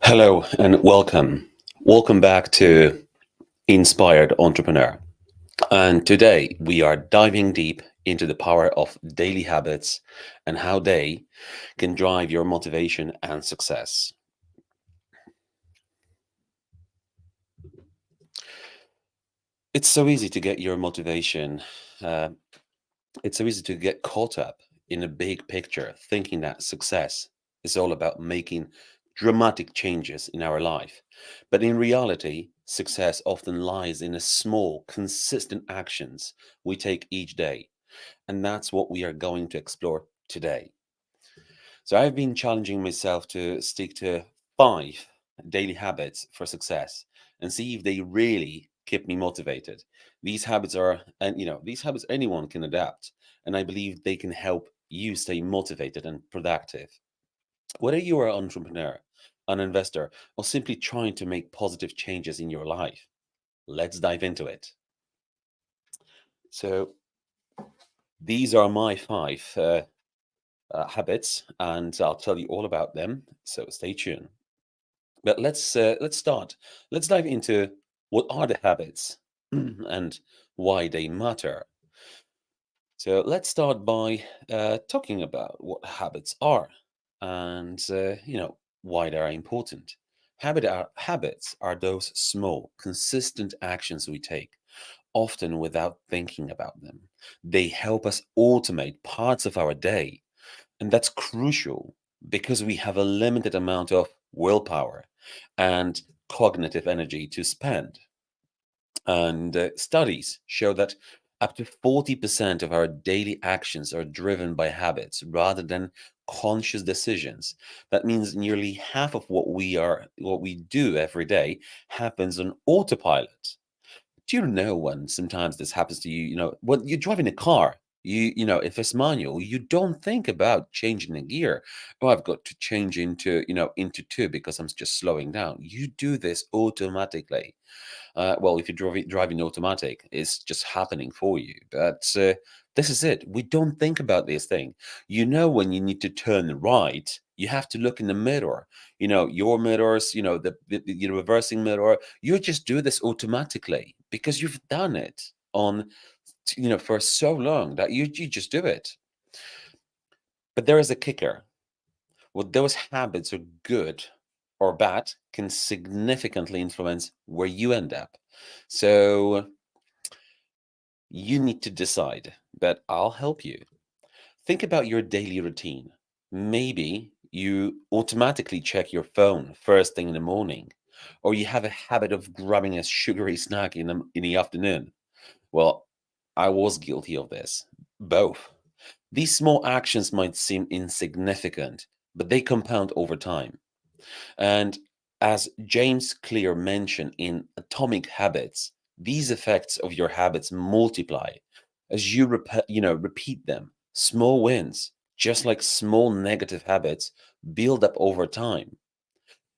Hello and welcome. Welcome back to Inspired Entrepreneur. And today we are diving deep into the power of daily habits and how they can drive your motivation and success. It's so easy to get your motivation, uh, it's so easy to get caught up in a big picture, thinking that success is all about making dramatic changes in our life. But in reality, success often lies in the small, consistent actions we take each day. And that's what we are going to explore today. So I've been challenging myself to stick to 5 daily habits for success and see if they really keep me motivated. These habits are, and these habits anyone can adapt, and I believe they can help you stay motivated and productive. Whether you are an entrepreneur, an investor, or simply trying to make positive changes in your life, let's dive into it. So these are my five habits, and I'll tell you all about them. So stay tuned. But let's start. Let's dive into what are the habits and why they matter. So let's start by talking about what habits are and why they are important. Habits are those small, consistent actions we take, often without thinking about them. They help us automate parts of our day, and that's crucial because we have a limited amount of willpower and cognitive energy to spend. And studies show that up to 40% of our daily actions are driven by habits rather than conscious decisions. That means nearly half of what we do every day happens on autopilot. Do you know when sometimes this happens to you? When you're driving a car, if it's manual, you don't think about changing the gear. Oh, I've got to change into two because I'm just slowing down. You do this automatically. Well, if you're driving automatic, it's just happening for you. But this is it. We don't think about this thing. When you need to turn right, you have to look in the mirror. Your mirrors, the reversing mirror. You just do this automatically because you've done it for so long that you just do it. But there is a kicker. What those habits are good or bad can significantly influence where you end up. So you need to decide, but I'll help you. Think about your daily routine. Maybe you automatically check your phone first thing in the morning, or you have a habit of grabbing a sugary snack in the afternoon. Well, I was guilty of this. Both. These small actions might seem insignificant, but they compound over time. And as James Clear mentioned in Atomic Habits, these effects of your habits multiply as you repeat them. Small wins, just like small negative habits, build up over time.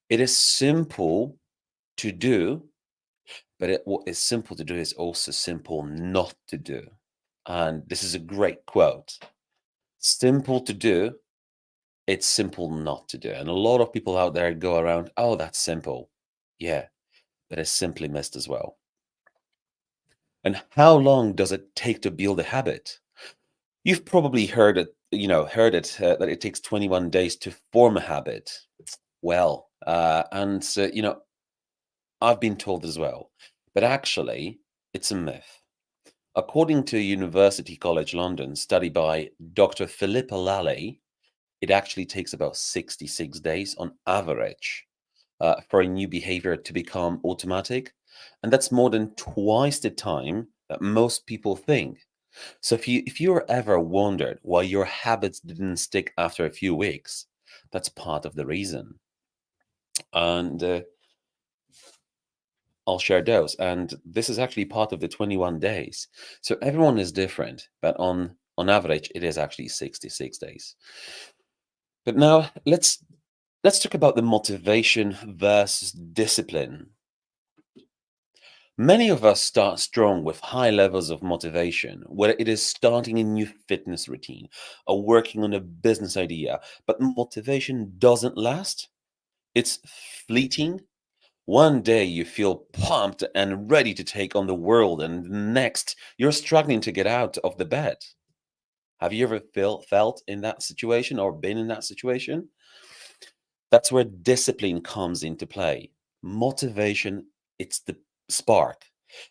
It is simple to do, but what is simple to do is also simple not to do. And this is a great quote. Simple to do, it's simple not to do. And a lot of people out there go around, oh, that's simple. Yeah, but it's simply missed as well. And how long does it take to build a habit? You've probably heard it that it takes 21 days to form a habit. Well, I've been told as well, but actually, it's a myth. According to University College London study by Dr. Philippa Lally, it actually takes about 66 days on average for a new behavior to become automatic. And that's more than twice the time that most people think. So if you ever wondered why your habits didn't stick after a few weeks, that's part of the reason. And I'll share those. And this is actually part of the 21 days. So everyone is different, but on average, it is actually 66 days. But now let's talk about the motivation versus discipline. Many of us start strong with high levels of motivation, whether it is starting a new fitness routine or working on a business idea, but motivation doesn't last. It's fleeting. One day you feel pumped and ready to take on the world, and the next you're struggling to get out of the bed. Have you ever felt in that situation or been in that situation? That's where discipline comes into play. Motivation, it's the spark,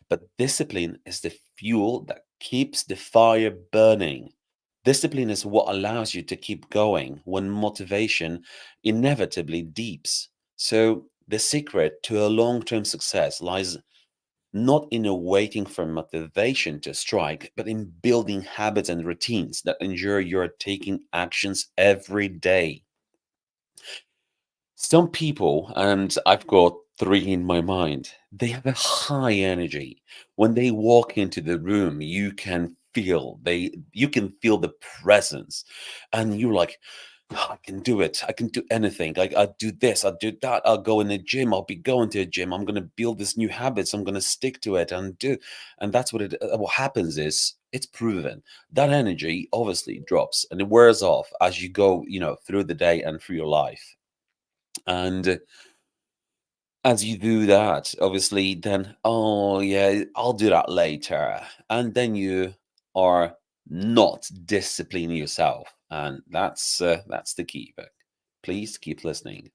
but discipline is the fuel that keeps the fire burning. Discipline is what allows you to keep going when motivation inevitably deeps. So, the secret to a long term success lies not in a waiting for motivation to strike, but in building habits and routines that ensure you're taking actions every day. Some people, and I've got three in my mind, they have a high energy. When they walk into the room, you can feel the presence, and you're like, "Oh, I can do it. I can do anything. Like I'll do this, I'll do that, I'll go in the gym, I'll be going to a gym, I'm gonna build this new habits, I'm gonna stick to it and do." And that's what happens is it's proven that energy obviously drops and it wears off as you go, through the day and through your life. And as you do that, obviously, then, oh, yeah, I'll do that later. And then you are not disciplining yourself. And that's the key. But please keep listening.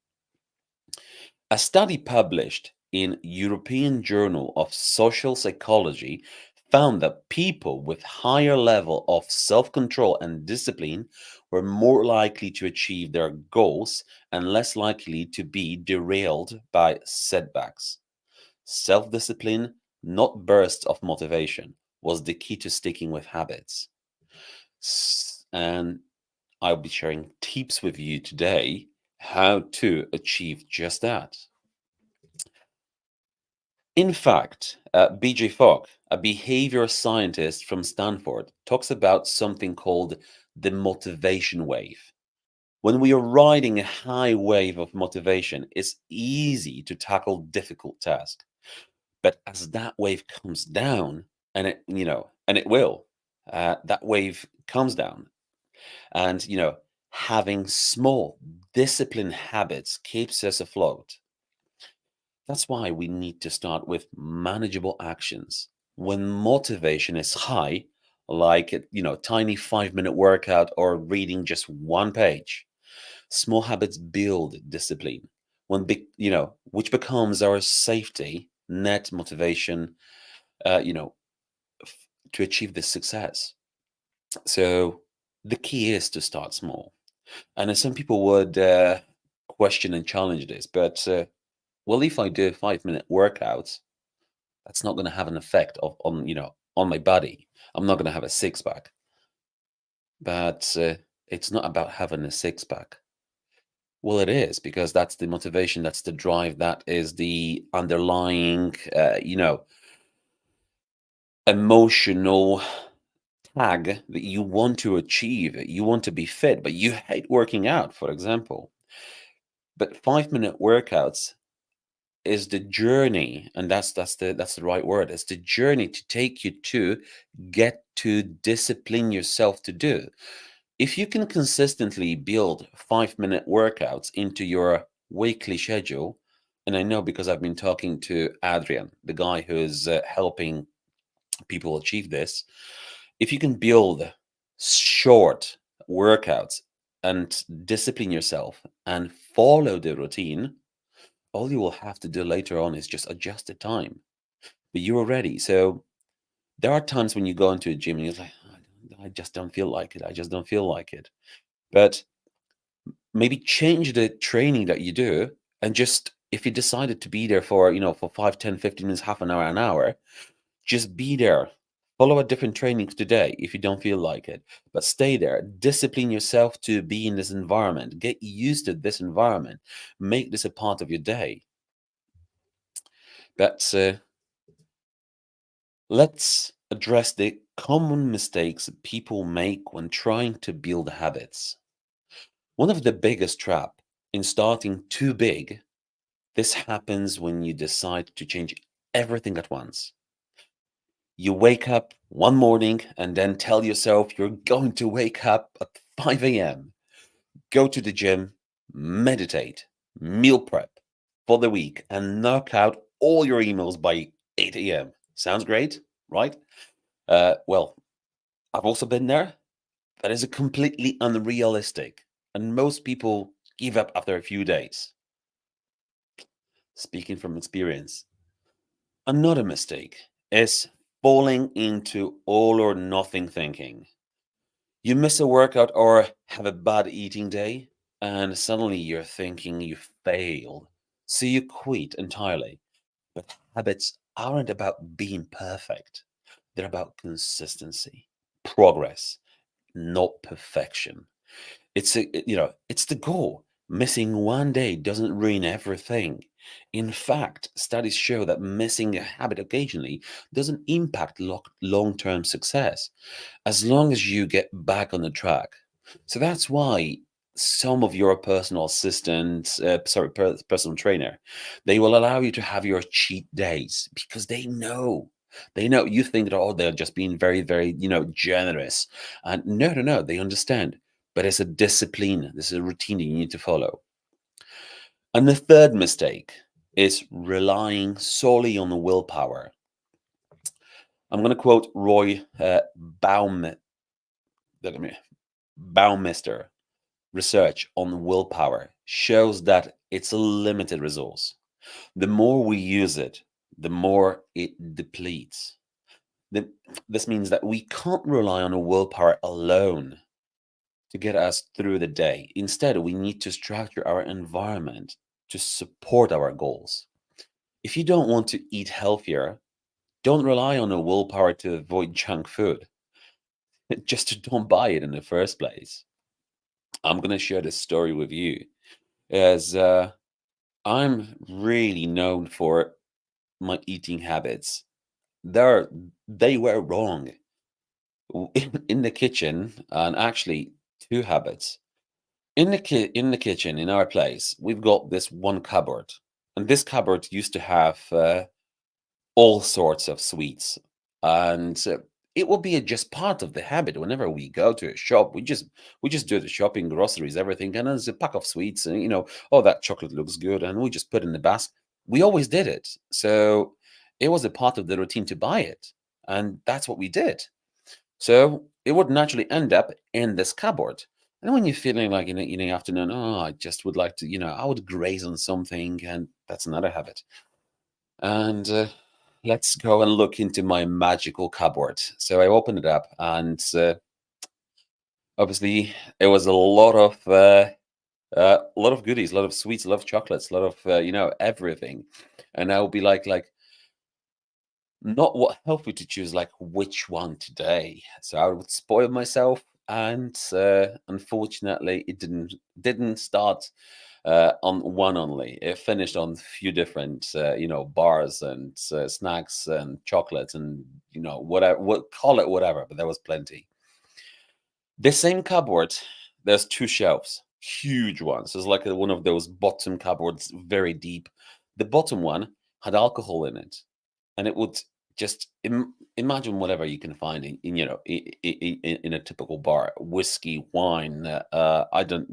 A study published in European Journal of Social Psychology found that people with higher level of self-control and discipline were more likely to achieve their goals and less likely to be derailed by setbacks. Self-discipline, not bursts of motivation, was the key to sticking with habits. And I'll be sharing tips with you today how to achieve just that. In fact, BJ Fogg, a behavior scientist from Stanford, talks about something called the motivation wave. When we are riding a high wave of motivation, it's easy to tackle difficult tasks. But as that wave comes down, and it will, that wave comes down, and having small disciplined habits keeps us afloat. That's why we need to start with manageable actions. When motivation is high, like tiny 5-minute workout or reading just one page, small habits build discipline. Which becomes our safety net motivation, uh, you know, to achieve this success. So the key is to start small. And some people would question and challenge this, but well, if I do 5-minute workouts, that's not going to have an effect on my body. I'm not going to have a six pack. But it's not about having a six pack. Well, it is because that's the motivation, that's the drive, that is the underlying, emotional tag that you want to achieve. You want to be fit, but you hate working out, for example. But 5-minute workouts is the journey, and that's the right word. It's the journey to take you to get to discipline yourself to do. If you can consistently build 5-minute workouts into your weekly schedule, and I know because I've been talking to Adrian, the guy who is helping people achieve this, if you can build short workouts and discipline yourself and follow the routine, all you will have to do later on is just adjust the time. But you're ready. So there are times when you go into a gym and you're like, I just don't feel like it. I just don't feel like it. But maybe change the training that you do, and just if you decided to be there for 5, 10, 15 minutes, half an hour, just be there. Follow a different training today if you don't feel like it, but stay there. Discipline yourself to be in this environment. Get used to this environment. Make this a part of your day. But let's address the common mistakes people make when trying to build habits. One of the biggest trap in starting too big. This happens when you decide to change everything at once. You wake up one morning and then tell yourself you're going to wake up at 5 a.m., go to the gym, meditate. Meal prep for the week and knock out all your emails by 8 a.m. Sounds great, right? Well, I've also been there. That is a completely unrealistic, and most people give up after a few days. Speaking from experience, another mistake is falling into all or nothing thinking. You miss a workout or have a bad eating day, and suddenly you're thinking you failed. So you quit entirely. But habits aren't about being perfect, they're about consistency, progress, not perfection. It's the goal. Missing one day doesn't ruin everything. In fact, studies show that missing a habit occasionally doesn't impact long-term success as long as you get back on the track. So that's why some of your personal assistants, personal trainer, they will allow you to have your cheat days because they know you think that, oh, they're just being very, very, generous. And no, no, no, they understand. But it's a discipline, this is a routine that you need to follow. And the third mistake is relying solely on the willpower. I'm going to quote Roy Baumeister. Research on willpower shows that it's a limited resource. The more we use it, the more it depletes. The- This means that we can't rely on a willpower alone to get us through the day. Instead, we need to structure our environment to support our goals. If you don't want to eat healthier, don't rely on a willpower to avoid junk food. Just don't buy it in the first place. I'm going to share this story with you as I'm really known for my eating habits. They're, they were wrong in the kitchen, and actually, two habits. In the kitchen, in our place, we've got this one cupboard, and this cupboard used to have all sorts of sweets, and it will be just part of the habit. Whenever we go to a shop, we just do the shopping, groceries, everything, and there's a pack of sweets, and oh, that chocolate looks good, and we just put it in the basket. We always did it, so it was a part of the routine to buy it, and that's what we did. So it would naturally end up in this cupboard. And when you're feeling like in the afternoon, oh, I just would like to, I would graze on something, and that's another habit. And let's go and look into my magical cupboard. So I opened it up, and obviously it was a lot of goodies, a lot of sweets, a lot of chocolates, a lot of everything. And I would be like, not what helped me to choose like which one today. So I would spoil myself, and unfortunately, it didn't start on one only. It finished on a few different, bars and snacks and chocolates and whatever, what call it whatever. But there was plenty. The same cupboard, there's two shelves, huge ones. It's like one of those bottom cupboards, very deep. The bottom one had alcohol in it, and it would just imagine whatever you can find in a typical bar: whiskey, wine. I don't,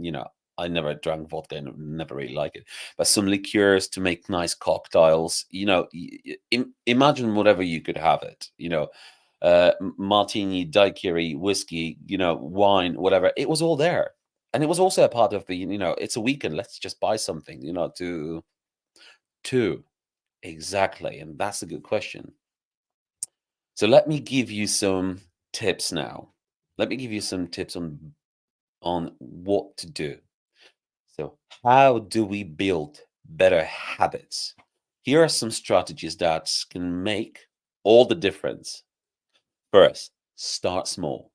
I never drank vodka and never really like it, but some liqueurs to make nice cocktails. Imagine whatever you could have it. Martini, daiquiri, whiskey, wine, whatever. It was all there. And it was also a part of the, it's a weekend. Let's just buy something, to exactly. And that's a good question. So let me give you some tips now. Let me give you some tips on what to do. So how do we build better habits? Here are some strategies that can make all the difference. First, start small.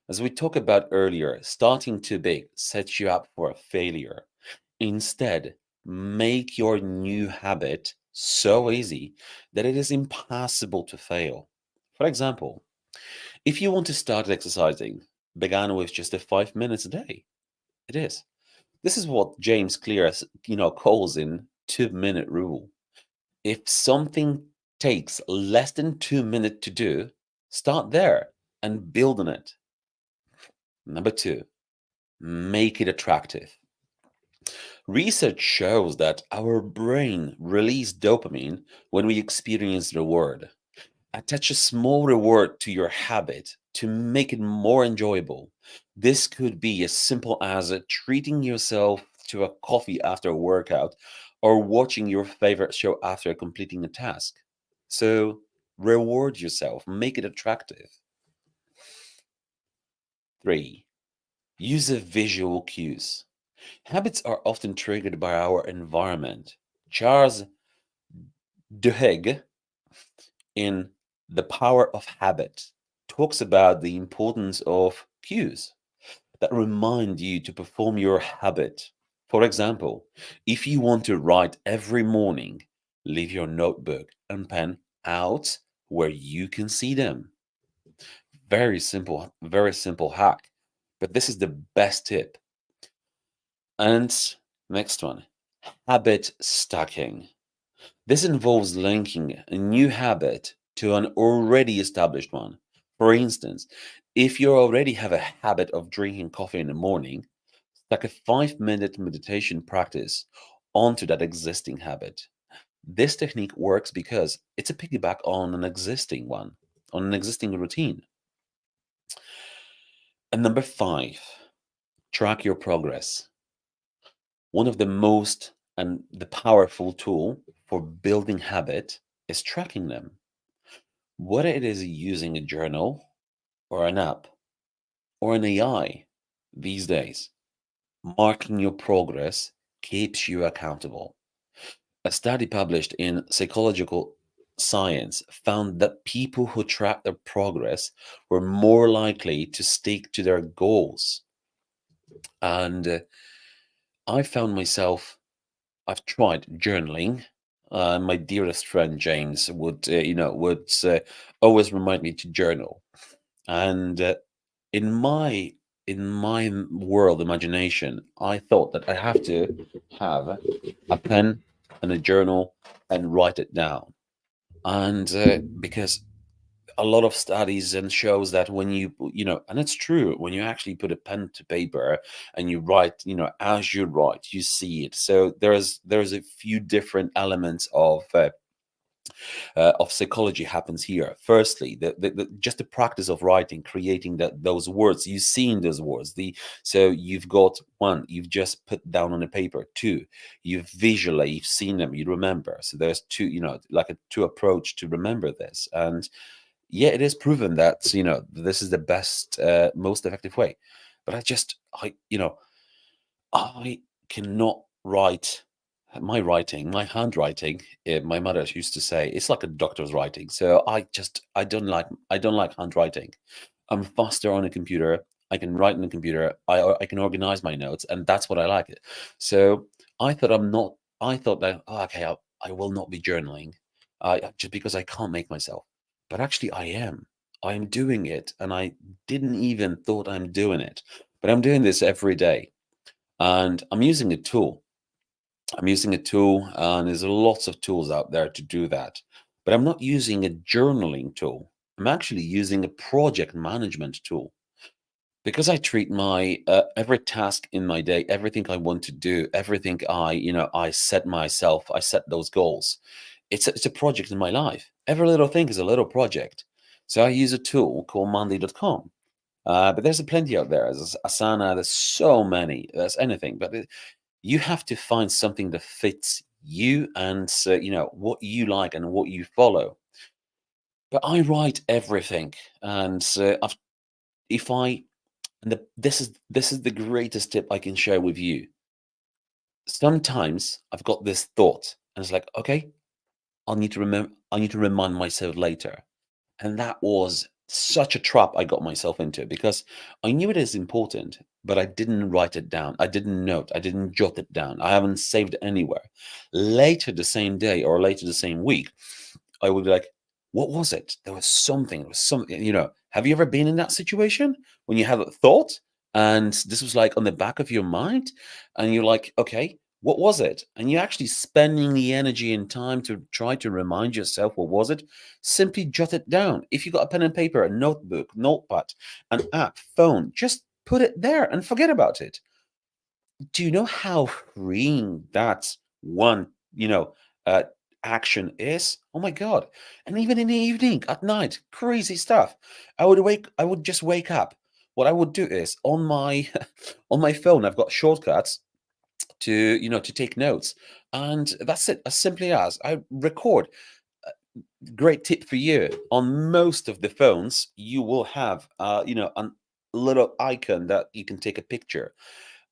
As we talked about earlier, starting too big sets you up for a failure. Instead, make your new habit so easy that it is impossible to fail. For example, if you want to start exercising, begin with just a 5 minutes a day. It is. This is what James Clear, calls in 2 minute rule. If something takes less than 2 minutes to do, start there and build on it. Number two, make it attractive. Research shows that our brain releases dopamine when we experience reward. Attach a small reward to your habit to make it more enjoyable. This could be as simple as treating yourself to a coffee after a workout or watching your favorite show after completing a task. So, reward yourself, make it attractive. 3. Use a visual cues. Habits are often triggered by our environment. Charles Duhigg, in The Power of Habit, talks about the importance of cues that remind you to perform your habit. For example, if you want to write every morning, leave your notebook and pen out where you can see them. Very simple hack. But this is the best tip. And next one, habit stacking. This involves linking a new habit to an already established one. For instance, if you already have a habit of drinking coffee in the morning, stack a 5-minute meditation practice onto that existing habit. This technique works because it's a piggyback on an existing one, on an existing routine. And number 5, track your progress. One of the most and the powerful tool for building habit is tracking them. Whether it is using a journal or an app or an AI these days, marking your progress keeps you accountable. A study published in Psychological Science found that people who track their progress were more likely to stick to their goals. And I found myself, I've tried journaling. My dearest friend James would always remind me to journal. And in my world imagination, I thought that I have to have a pen and a journal and write it down. And because a lot of studies and shows that when and it's true, when you actually put a pen to paper and you write, as you write, you see it. So there's a few different elements of psychology happens here. Firstly, just the practice of writing, creating those words, you seeing those words. So you've got one, you've just put down on a paper. Two, you've seen them, you remember. So there's two, like a two approach to remember this. And yeah, it is proven that this is the best, most effective way. But I cannot write my handwriting. My mother used to say it's like a doctor's writing. So I don't like handwriting. I'm faster on a computer. I can write on a computer. I can organize my notes, and that's what I like it. So I thought I'm not. I thought that okay, I will not be journaling, just because I can't make myself. But actually, I am. I am doing it, and I didn't even thought I'm doing it. But I'm doing this every day, and I'm using a tool. And there's lots of tools out there to do that. But I'm not using a journaling tool. I'm actually using a project management tool because I treat my every task in my day, everything I want to do, everything I set those goals. It's a project in my life. Every little thing is a little project. So I use a tool called Monday.com. But there's plenty out there. There's Asana. There's so many. There's anything. But you have to find something that fits you and what you like and what you follow. But I write everything, and if I and this is the greatest tip I can share with you. Sometimes I've got this thought, and it's like, okay, I need to remind myself later. And that was such a trap I got myself into because I knew it is important, but I didn't write it down. I didn't note, I didn't jot it down. I haven't saved it anywhere. Later the same day or later the same week, I would be like, what was it? There was something, Have you ever been in that situation when you have a thought and this was like on the back of your mind and you're like, okay, what was it? And you're actually spending the energy and time to try to remind yourself what was it? Simply jot it down. If you got a pen and paper, a notebook, notepad, an app, phone, just put it there and forget about it. Do you know how freeing that one, you know, uh, action is? Oh my God. And even in the evening, at night, crazy stuff. I would just wake up. What I would do is on my on my phone, I've got shortcuts to, to take notes. And that's it, as simply as I record. Great tip for you. On most of the phones, you will have, a little icon that you can take a picture.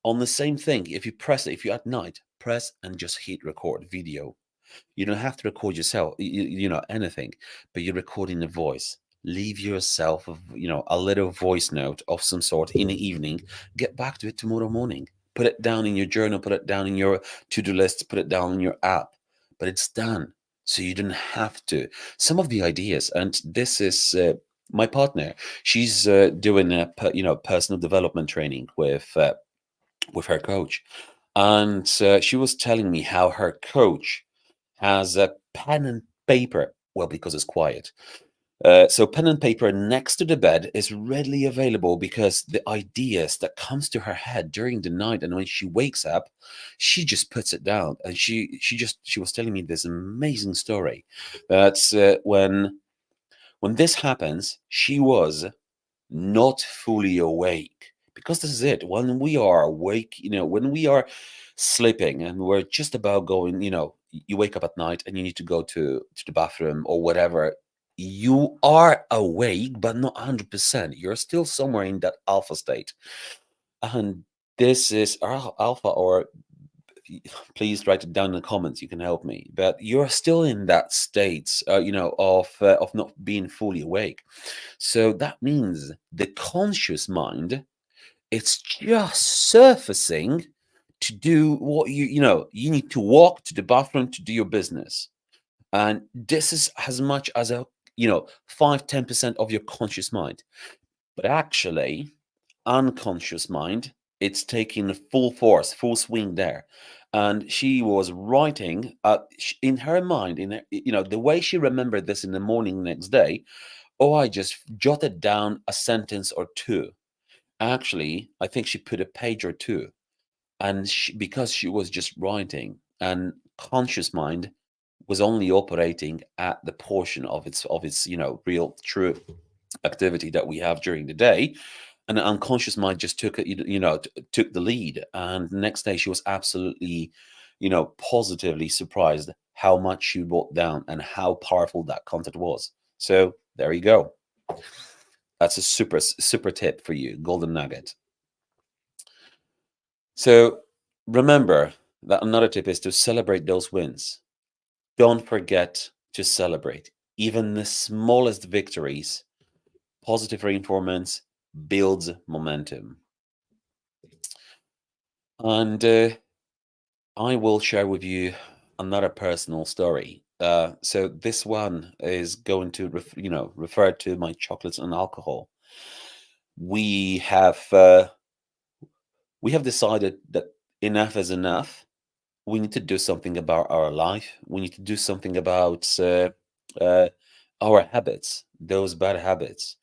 On the same thing, if you press it, if you're at night, press and just hit record video. You don't have to record yourself, anything, but you're recording a voice. Leave yourself, a little voice note of some sort in the evening. Get back to it tomorrow morning. Put it down in your journal, put it down in your to-do list, put it down in your app. But it's done, so you don't have to. Some of the ideas, and this is my partner. She's doing a personal development training with her coach, and she was telling me how her coach has a pen and paper. Well, because it's quiet. So pen and paper next to the bed is readily available because the ideas that comes to her head during the night and when she wakes up, she just puts it down. And she was telling me this amazing story that when this happens, she was not fully awake. Because this is it. When we are awake, when we are sleeping and we're just about going, you wake up at night and you need to go to the bathroom or whatever, you are awake, but not 100%. You're still somewhere in that alpha state. And this is alpha, or please write it down in the comments. You can help me. But you're still in that state, of not being fully awake. So that means the conscious mind, it's just surfacing to do what you need to walk to the bathroom to do your business. And this is as much as a 5-10% of your conscious mind. But actually, unconscious mind, it's taking full force, full swing there. And she was writing in her mind, the way she remembered this in the morning next day. Oh, I just jotted down a sentence or two. Actually, I think she put a page or two. And because she was just writing, and conscious mind was only operating at the portion of its real true activity that we have during the day, and the unconscious mind just took it, took the lead. And the next day she was absolutely, positively surprised how much she wrote down and how powerful that content was. So there you go. That's a super tip for you, golden nugget. So remember that another tip is to celebrate those wins. Don't forget to celebrate even the smallest victories. Positive reinforcement builds momentum. And I will share with you another personal story. So this one is going to refer to my chocolates and alcohol. We have decided that enough is enough. We need to do something about our life. We need to do something about uh, our habits, those bad habits.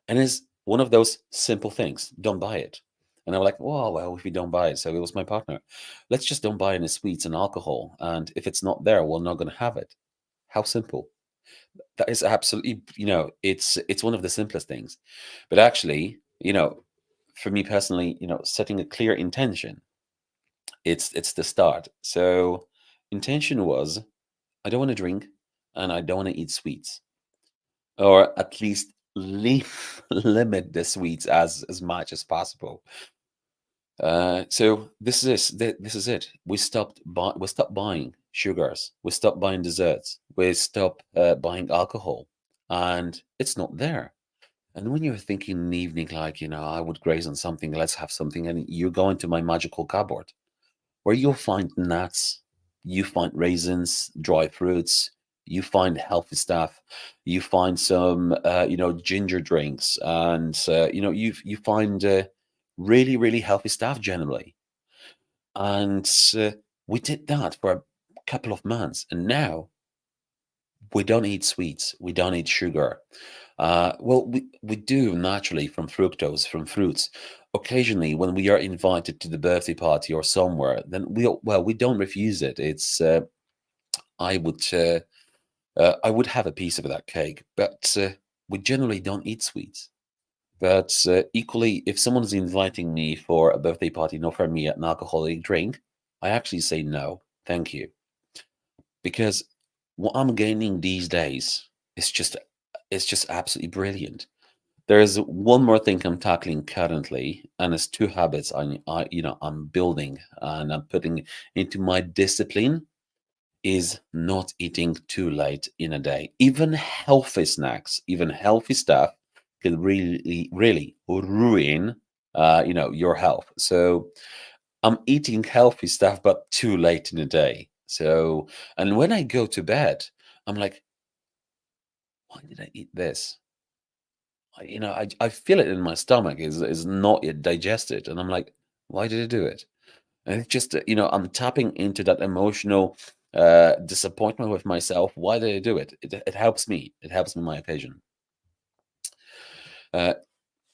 And it's one of those simple things. Don't buy it. And I'm like, well, if we don't buy it, so it was my partner. Let's just don't buy any sweets and alcohol. And if it's not there, we're not going to have it. How simple. That is absolutely, it's one of the simplest things. But actually, for me personally, setting a clear intention, it's the start. So intention was, I don't want to drink and I don't want to eat sweets, or at least limit the sweets as much as possible. So this is it. We stopped buying sugars. We stopped buying desserts. We stopped buying alcohol, and it's not there. And when you're thinking in the evening, like, I would graze on something, let's have something, and you go into my magical cupboard where you'll find nuts, you find raisins, dry fruits, you find healthy stuff, you find some, ginger drinks, and you find really, really healthy stuff generally. And we did that for a couple of months, and now We don't eat sweets. We don't eat sugar. Well, we do naturally from fructose, from fruits. Occasionally, when we are invited to the birthday party or somewhere, then we don't refuse it. It's I would I would have a piece of that cake, but we generally don't eat sweets. But equally, if someone's inviting me for a birthday party and offer me an alcoholic drink, I actually say no, thank you, because what I'm gaining these days is just it's just absolutely brilliant. There's one more thing I'm tackling currently, and it's two habits I'm building and I'm putting into my discipline is not eating too late in a day. Even healthy snacks, even healthy stuff can really ruin your health. So I'm eating healthy stuff, but too late in the day. So, and when I go to bed, I'm like, why did I eat this? I feel it in my stomach is not yet digested, and I'm like, why did I do it? And it's just I'm tapping into that emotional disappointment with myself. Why did I do it? It helps me. It helps me on my occasion. Uh,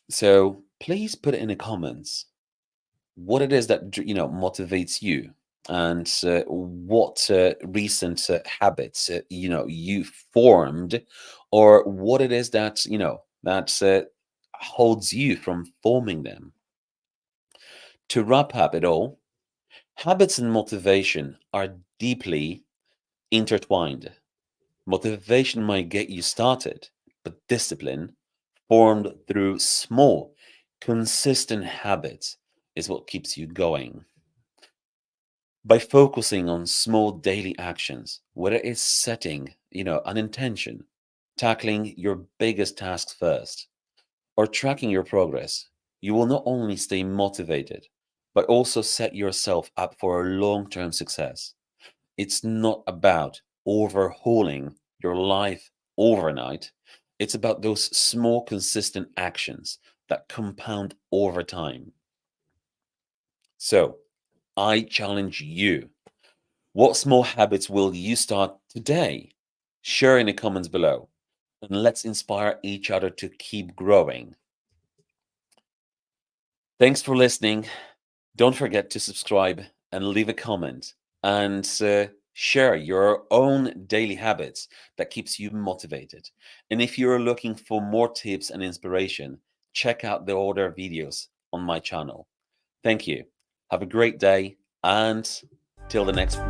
so please put it in the comments what it is that motivates you, and what recent habits you formed, or what it is that that holds you from forming them. To wrap up it all, habits and motivation are deeply intertwined. Motivation might get you started, but discipline, formed through small, consistent habits, is what keeps you going. By focusing on small daily actions, whether it's setting, an intention, tackling your biggest tasks first, or tracking your progress, you will not only stay motivated, but also set yourself up for a long-term success. It's not about overhauling your life overnight. It's about those small, consistent actions that compound over time. So, I challenge you. What small habits will you start today? Share in the comments below, and let's inspire each other to keep growing. Thanks for listening. Don't forget to subscribe and leave a comment, and share your own daily habits that keeps you motivated. And if you're looking for more tips and inspiration, check out the other videos on my channel. Thank you. Have a great day, and till the next